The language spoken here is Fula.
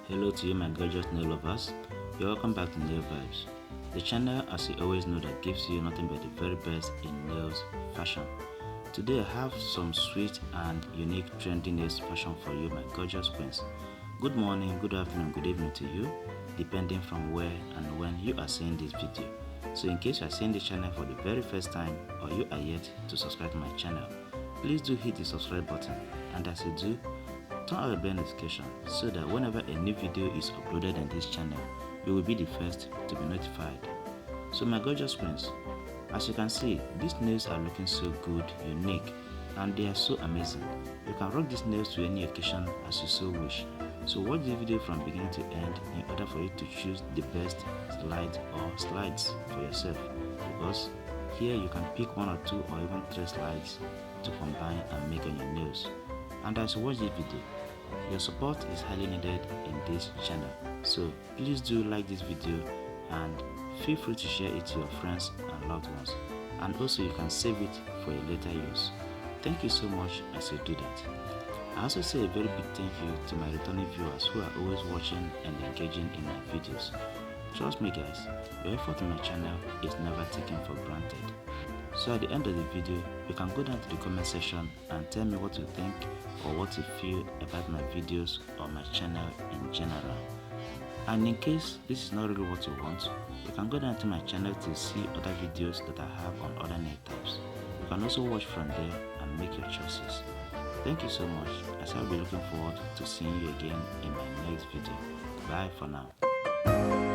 Hello to you my gorgeous nail lovers, you're welcome back to Nail Vibes, the channel as you always know that gives you nothing but the very best in nails fashion. Today I have some sweet and unique trendy nails fashion for you my gorgeous queens. Good morning, good afternoon, good evening to you, depending from where and when you are seeing this video. So in case you are seeing this channel for the very first time or you are yet to subscribe to my channel, please do hit the subscribe button, and as you do, turn on the bell notification so that whenever a new video is uploaded on this channel, you will be the first to be notified. So my gorgeous queens, as you can see, these nails are looking so good, unique, and they are so amazing. You can rock these nails to any occasion as you so wish. So watch the video from beginning to end in order for you to choose the best slide or slides for yourself, because here you can pick one or two or even three slides to combine and make on your nails. And as you watch this video, your support is highly needed in this channel, so please do like this video and feel free to share it to your friends and loved ones, and also you can save it for a later use. Thank you so much as you do that. I also say a very big thank you to my returning viewers who are always watching and engaging in my videos. Trust me guys, your effort on my channel is never taken for granted. So at the end of the video, you can go down to the comment section and tell me what you think or what you feel about my videos or my channel in general. And in case this is not really what you want, you can go down to my channel to see other videos that I have on other nail types. You can also watch from there and make your choices. Thank you so much, as I'll be looking forward to seeing you again in my next video. Bye for now.